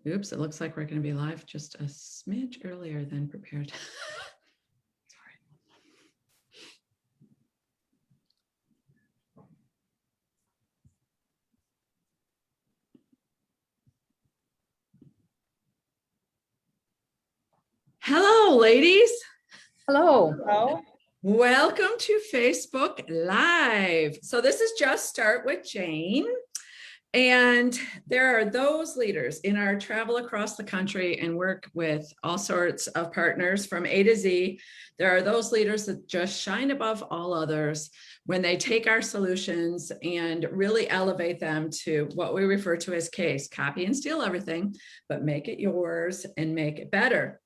Oops, it looks like we're going to be live just a smidge earlier than prepared. Sorry. Hello, ladies. Hello. Hello. Welcome to Facebook Live. So this is Just Start with Jane. And there are those leaders in our travel across the country and work with all sorts of partners from A to Z. There are those leaders that just shine above all others when they take our solutions and really elevate them to what we refer to as case, copy and steal everything, but make it yours and make it better.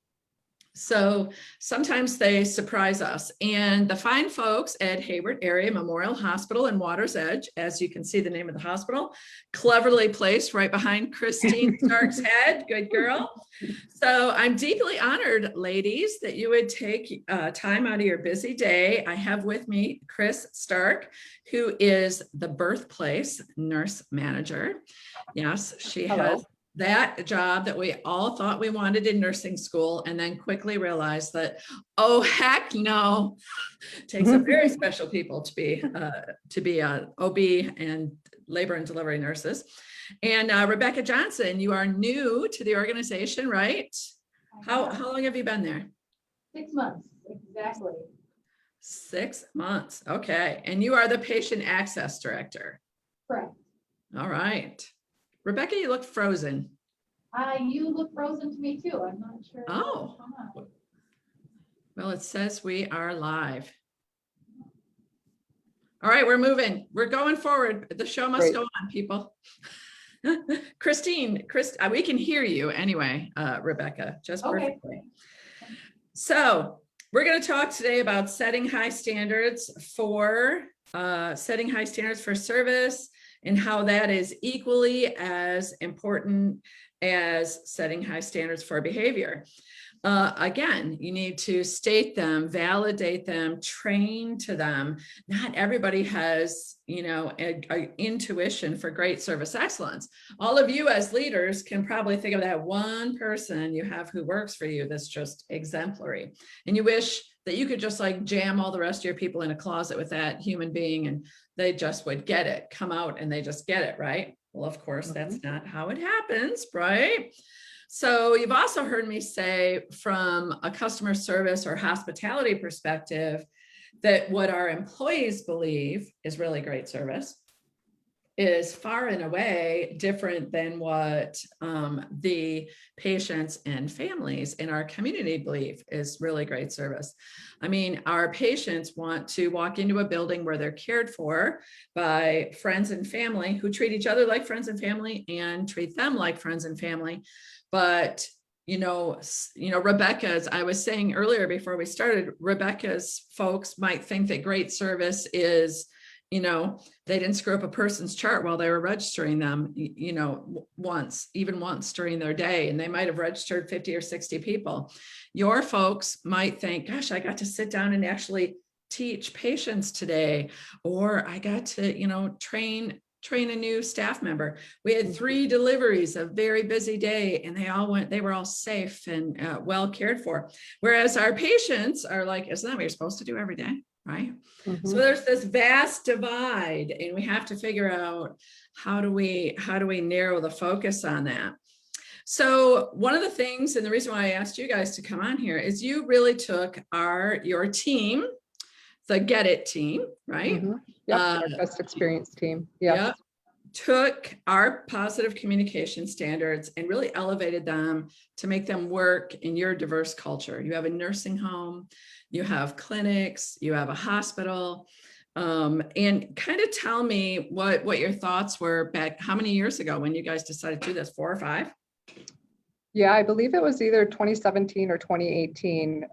So sometimes they surprise us, and the fine folks at Hayward Area Memorial Hospital in Water's Edge, as you can see the name of the hospital, cleverly placed right behind Christine Stark's head. Good girl. So I'm deeply honored, ladies, that you would take time out of your busy day. I have with me Chris Stark, who is the birthplace nurse manager. Yes, she has that job that we all thought we wanted in nursing school, and then quickly realized that, oh, heck no, it takes a very special people to be OB and labor and delivery nurses. And Rebecca Johnson, you are new to the organization, right? How long have you been there? 6 months, exactly. 6 months. Okay. And you are the patient access director. Correct. All right. Rebecca, you look frozen. You look frozen to me too. I'm not sure. Oh. Well, it says we are live. All right, we're moving. We're going forward. The show must go on, people. Christine, we can hear you anyway, Rebecca, just perfectly. So we're going to talk today about setting high standards for service, and how that is equally as important as setting high standards for behavior. Again, you need to state them, validate them, train to them. Not everybody has, a intuition for great service excellence. All of you as leaders can probably think of that one person you have who works for you that's just exemplary. And you wish that you could just like jam all the rest of your people in a closet with that human being and they just would get it, come out and they just get it, right? Well, of course, that's not how it happens, right? So you've also heard me say from a customer service or hospitality perspective that what our employees believe is really great service is far and away different than what the patients and families in our community believe is really great service. I mean, our patients want to walk into a building where they're cared for by friends and family who treat each other like friends and family and treat them like friends and family. But Rebecca's, I was saying earlier before we started, Rebecca's folks might think that great service is, they didn't screw up a person's chart while they were registering them, once during their day, and they might have registered 50 or 60 people. Your folks might think, gosh, I got to sit down and actually teach patients today, or I got to, train a new staff member. We had 3 deliveries, a very busy day, and they were all safe and well cared for. Whereas our patients are like, isn't that what you're supposed to do every day? Right? So there's this vast divide, and we have to figure out how do we narrow the focus on that. So one of the things, and the reason why I asked you guys to come on here, is you really took your team, the Get It team, right? Our best experience team. Yep. Took our positive communication standards and really elevated them to make them work in your diverse culture. You have a nursing home, you have clinics, you have a hospital, and kind of tell me what your thoughts were back, how many years ago when you guys decided to do this, 4 or 5? Yeah, I believe it was either 2017 or 2018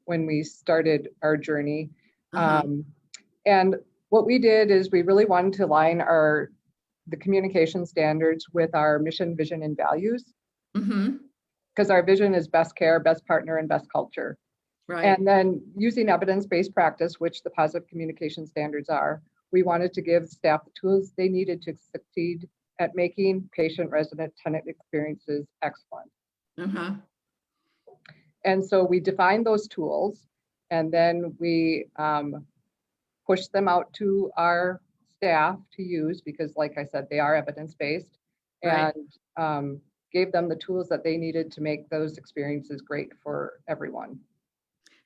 when we started our journey. And what we did is we really wanted to align the communication standards with our mission, vision, and values. Because our vision is best care, best partner, and best culture. Right. And then using evidence-based practice, which the positive communication standards are, we wanted to give staff the tools they needed to succeed at making patient, resident, tenant experiences excellent. Uh-huh. And so we defined those tools, and then we pushed them out to our staff to use, because like I said, they are evidence-based, Right. and gave them the tools that they needed to make those experiences great for everyone.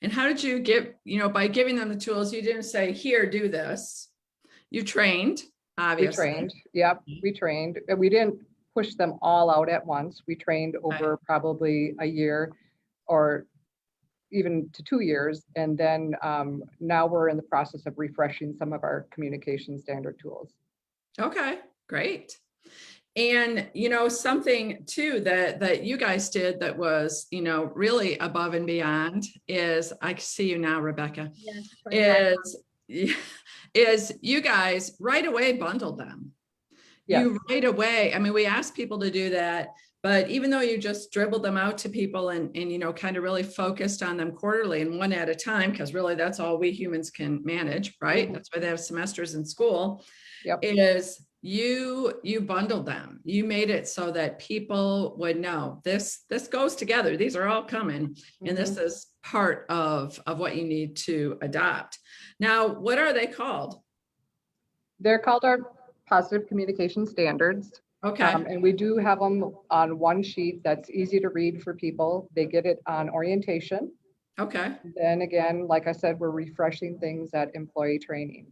And how did you get, by giving them the tools, you didn't say, here, do this. You trained, obviously. We trained, yep, we trained. And we didn't push them all out at once. We trained over probably a year or even to 2 years. And then now we're in the process of refreshing some of our communication standard tools. Okay, great. And, something too that you guys did that was, really above and beyond is, I see you now, Rebecca, is you guys right away bundled them. Yes. You right away, I mean, we asked people to do that, but even though you just dribbled them out to people and kind of really focused on them quarterly and one at a time, because really that's all we humans can manage, right? Mm-hmm. That's why they have semesters in school. Yep. Is you bundled them. You made it so that people would know this goes together. These are all coming, and this is part of what you need to adopt. Now, what are they called? They're called our positive communication standards. Okay. And we do have them on one sheet that's easy to read for people. They get it on orientation. Okay. Then again, like I said, we're refreshing things at employee training.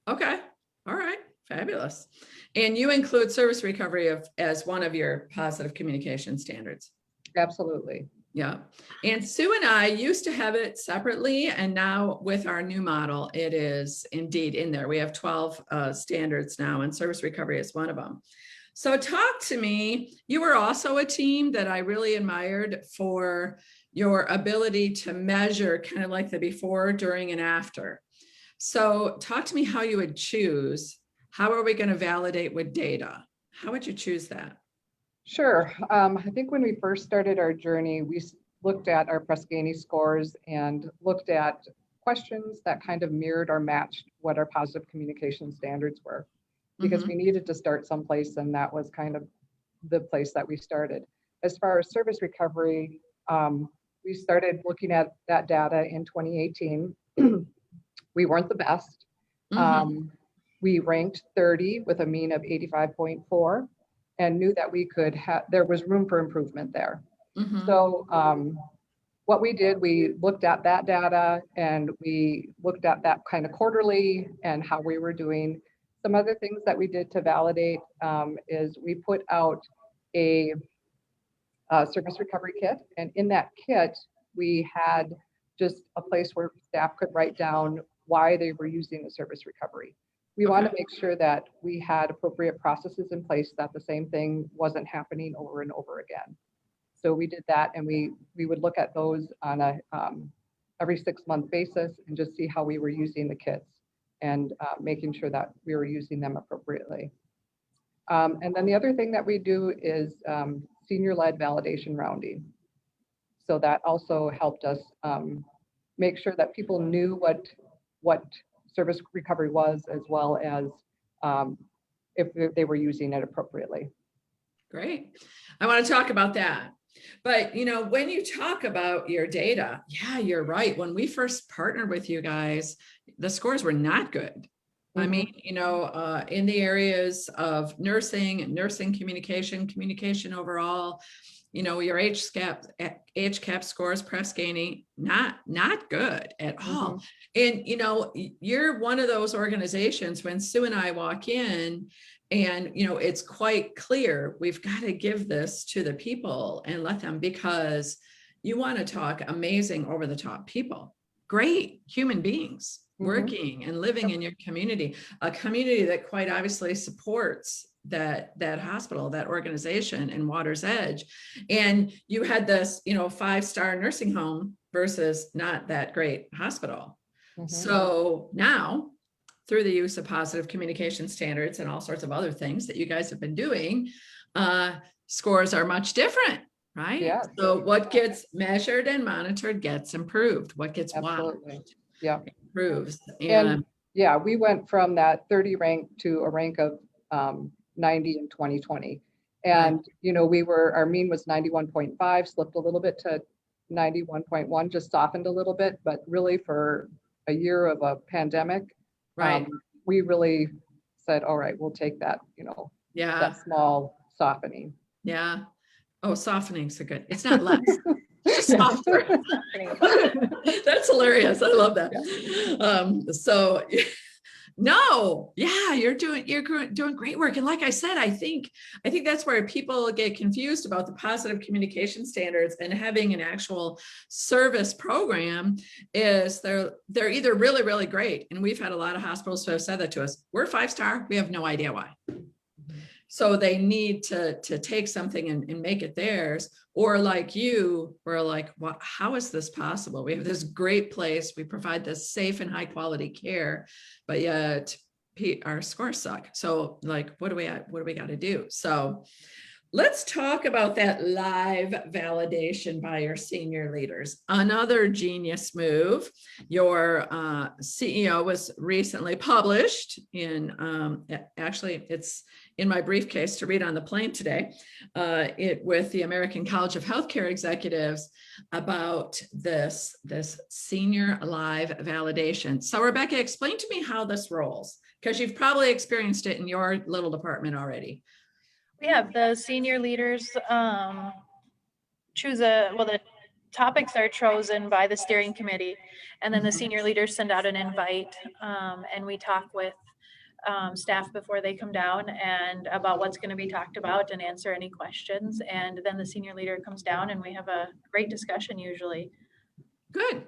Okay. All right. Fabulous. And you include service recovery as one of your positive communication standards. Absolutely. Yeah. And Sue and I used to have it separately, and now with our new model, it is indeed in there. We have 12 standards now, and service recovery is one of them. So talk to me. You were also a team that I really admired for your ability to measure kind of like the before, during, and after. So talk to me how you would choose. How are we going to validate with data? How would you choose that? Sure. I think when we first started our journey, we looked at our Press-Ganey scores and looked at questions that kind of mirrored or matched what our positive communication standards were, because we needed to start someplace, and that was kind of the place that we started. As far as service recovery, we started looking at that data in 2018. We weren't the best. We ranked 30 with a mean of 85.4 and knew that we could have, there was room for improvement there. So what we did, we looked at that data and we looked at that kind of quarterly and how we were doing. Some other things that we did to validate is we put out a service recovery kit. And in that kit, we had just a place where staff could write down why they were using the service recovery. We want to make sure that we had appropriate processes in place, that the same thing wasn't happening over and over again. So we did that, and we would look at those on a every 6-month basis and just see how we were using the kits and making sure that we were using them appropriately. And then the other thing that we do is senior-led validation rounding. So that also helped us make sure that people knew what service recovery was, as well as if they were using it appropriately. Great. I want to talk about that. But, when you talk about your data, yeah, you're right. When we first partnered with you guys, the scores were not good. I mean, in the areas of nursing communication overall, your HCAP scores, Press-Ganey, not good at all. And, you're one of those organizations when Sue and I walk in and, it's quite clear, we've got to give this to the people and let them, because you want to talk amazing over the top people, great human beings working and living in your community, a community that quite obviously supports that hospital, that organization in Water's Edge. And you had this, 5-star nursing home versus not that great hospital. So now, through the use of positive communication standards and all sorts of other things that you guys have been doing, scores are much different, right? Yeah. So what gets measured and monitored gets improved. What gets watched improves. And yeah, we went from that 30 rank to a rank of 90 in 2020. And, you know, our mean was 91.5, slipped a little bit to 91.1, just softened a little bit, but really for a year of a pandemic, Right. we really said, all right, we'll take that, you know, Yeah. that small softening. Yeah. Oh, softening's so good. It's not less. It's just Yeah. softer. That's hilarious. I love that. So no, yeah, you're doing great work. And like I said, I think that's where people get confused about the positive communication standards and having an actual service program is they're either really, really great. And we've had a lot of hospitals who have said that to us. We're 5-star. We have no idea why. So they need to take something and make it theirs. Or like you, we're like, well, how is this possible? We have this great place. We provide this safe and high quality care, but yet our scores suck. So like, what do we got to do? So let's talk about that live validation by your senior leaders. Another genius move. Your CEO was recently published in, actually it's in my briefcase to read on the plane today, with the American College of Healthcare Executives about this senior live validation. So Rebecca, explain to me how this rolls, because you've probably experienced it in your little department already. We have the senior leaders the topics are chosen by the steering committee, and then the senior leaders send out an invite, and we talk with staff before they come down and about what's going to be talked about and answer any questions. And then the senior leader comes down and we have a great discussion usually. Good.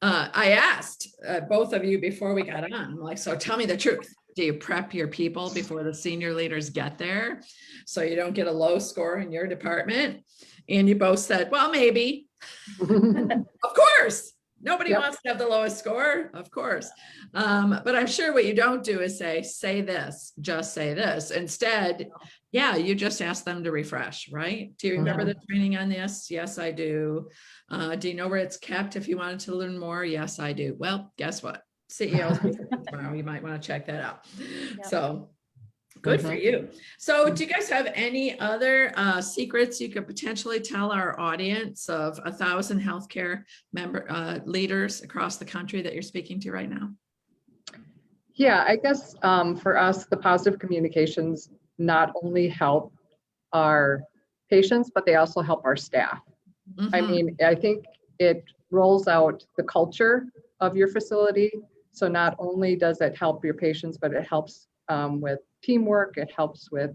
I asked both of you before we got on, I'm like, so tell me the truth. Do you prep your people before the senior leaders get there so you don't get a low score in your department? And you both said, well, maybe. Of course. Nobody wants to have the lowest score, of course. But I'm sure what you don't do is say this, just say this. Instead, yeah, you just ask them to refresh, right? Do you remember the training on this? Yes, I do. Do you know where it's kept if you wanted to learn more? Yes, I do. Well, guess what? CEO's tomorrow, you might want to check that out. Yep. So good for you. So do you guys have any other secrets you could potentially tell our audience of 1,000 healthcare leaders across the country that you're speaking to right now? Yeah, I guess for us, the positive communications not only help our patients, but they also help our staff. I mean, I think it rolls out the culture of your facility. So not only does it help your patients, but it helps with teamwork. It helps with,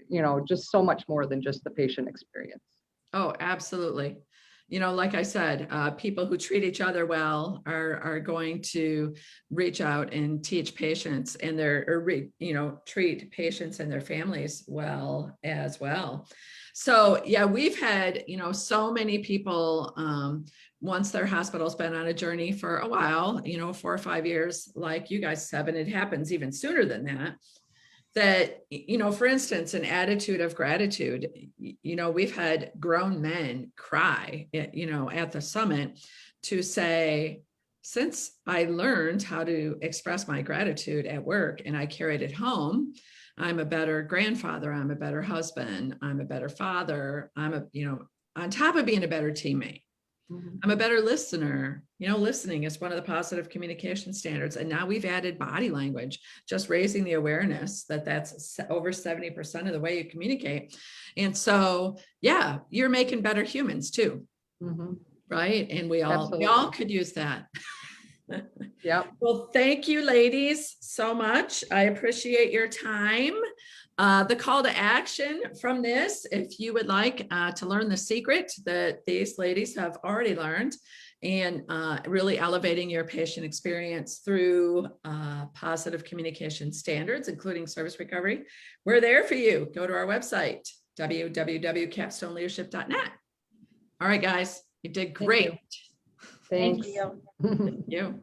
you know, just so much more than just the patient experience. Oh, absolutely. You know, like I said, people who treat each other well are going to reach out and teach patients and treat patients and their families well as well. So yeah, we've had, so many people, once their hospital's been on a journey for a while, 4 or 5 years, like you guys have, and it happens even sooner than that, for instance, an attitude of gratitude, we've had grown men cry, at the summit to say, since I learned how to express my gratitude at work and I carried it home, I'm a better grandfather, I'm a better husband, I'm a better father, on top of being a better teammate. I'm a better listener. Listening is one of the positive communication standards. And now we've added body language, just raising the awareness that that's over 70% of the way you communicate. And so, yeah, you're making better humans too. Right. And we all could use that. Yeah. Well, thank you, ladies, so much. I appreciate your time. The call to action from this, if you would like to learn the secret that these ladies have already learned and really elevating your patient experience through positive communication standards, including service recovery, we're there for you. Go to our website, www.capstoneleadership.net. All right, guys, you did great. Thanks. Thank you. Thank you.